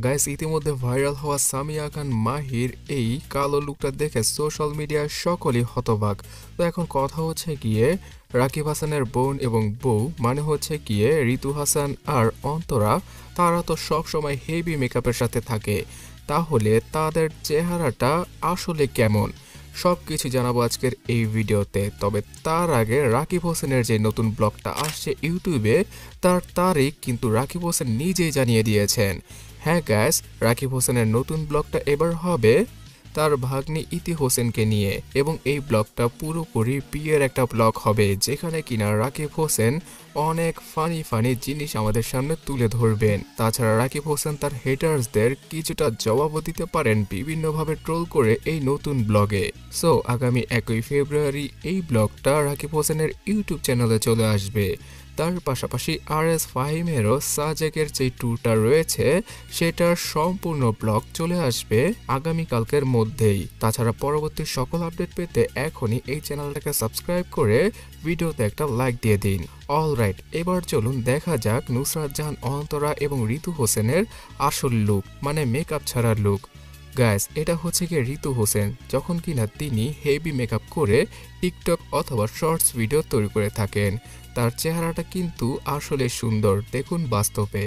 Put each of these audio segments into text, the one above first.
Guys, ইতিমধ্যে viral হওয়া সামিয়া খান মাহির এই কালো লুকটা দেখে সোশ্যাল মিডিয়ায় সকলেই হতবাক। তো এখন কথা হচ্ছে গিয়ে রাকিব হাসানের বোন এবং বউ মানে হচ্ছে গিয়ে ঋতু হাসান আর অন্তরা, তারা তো সব সময় হেভি মেকআপের সাথে থাকে। তাহলে তাদের চেহারাটা আসলে কেমন সব কিছু জানাবো আজকের এই ভিডিওতে। তবে তার আগে রাকিব হোসেনের যে নতুন ব্লগটা আসছে ইউটিউবে, তার তারিখ কিন্তু রাকিব হোসেন নিজেই জানিয়ে দিয়েছেন। হ্যাঁ গাইস, রাকিব হোসেনের নতুন ব্লগটা এবার হবে তার ভাগ্নি ইতি হোসেনকে নিয়ে, এবং এই ব্লগটা পুরোপুরি বিয়ের একটা ব্লগ হবে, যেখানে কিনা রাকিব হোসেন অনেক ফানি ফানি জিনিস আমাদের সামনে তুলে ধরবেন। তাছাড়া রাকিব হোসেন তার হেটার্সদের কিছুটা জবাবও দিতে পারেন বিভিন্নভাবে ট্রোল করে এই নতুন ব্লগে। সো আগামী 1 ফেব্রুয়ারি এই ব্লগটা রাকিব হোসেনের ইউটিউব চ্যানেলে চলে আসবে। তার পাশাপাশি RS ফাহিমেরও সাজেকের যে ট্যুরটা রয়েছে সেটার সম্পূর্ণ ব্লগ চলে আসবে আগামীকালকের মধ্যেই। তাছাড়া পরবর্তী সকল আপডেট পেতে এখনই এই চ্যানেলটাকে সাবস্ক্রাইব করে ভিডিওতে একটা লাইক দিয়ে দিন। অলরাইট, এবার চলুন দেখা যাক নুসরাত জাহান, অন্তরা এবং ঋতু হোসেনের আসল লুক, মানে মেকআপ ছাড়ার লুক। গাইস, এটা হচ্ছে গিয়ে ঋতু হোসেন যখন কিনা তিনি হেভি মেকআপ করে টিকটক অথবা শর্টস ভিডিও তৈরি করে থাকেন। তার চেহারাটা কিন্তু আসলে সুন্দর, দেখুন বাস্তবে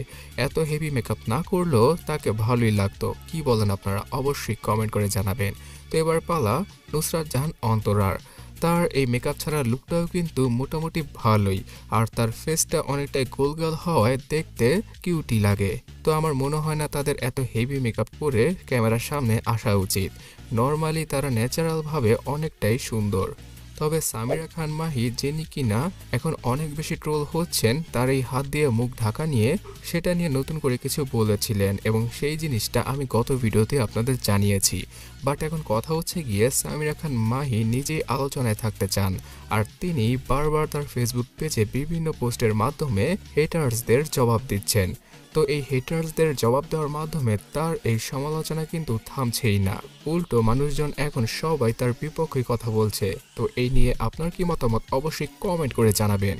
এত হেভি মেকআপ না করলেও তাকে ভালোই লাগতো। কি বলেন আপনারা? অবশ্যই কমেন্ট করে জানাবেন। তো এবার পালা নুসরাত জাহান অন্তরার। তার এই মেকআপ ছাড়া লুকটাও কিন্তু মোটামুটি ভালোই, আর তার ফেসটা অনেকটাই গোলগাল হওয়ায় দেখতে কিউটি লাগে। তো আমার মনে হয় না তাদের এত হেভি মেকআপ করে ক্যামেরার সামনে আসা উচিত। নর্মালি তারা ন্যাচারালভাবে অনেকটাই সুন্দর। তবে সামিরা খান মাহি, যিনি কিনা এখন অনেক বেশি ট্রোল হচ্ছেন তার এই হাত দিয়ে মুখ ঢাকা নিয়ে, সেটা নিয়ে নতুন করে কিছু বলেছিলেন এবং সেই জিনিসটা আমি গত ভিডিওতে আপনাদের জানিয়েছি। বাট এখন কথা হচ্ছে গিয়ে সামিরা খান মাহি নিজেই আলোচনায় থাকতে চান, আর তিনি বারবার তার ফেসবুক পেজে বিভিন্ন পোস্টের মাধ্যমে হেটার্সদের জবাব দিচ্ছেন। তো এই হেটার্সদের জবাব দেওয়ার মাধ্যমে তার এই সমালোচনা কিন্তু থামছেই না, উল্টো মানুষজন এখন সবাই তার বিপক্ষে কথা বলছে। তো এই নিয়ে আপনার কি মতামত অবশ্যই কমেন্ট করে জানাবেন।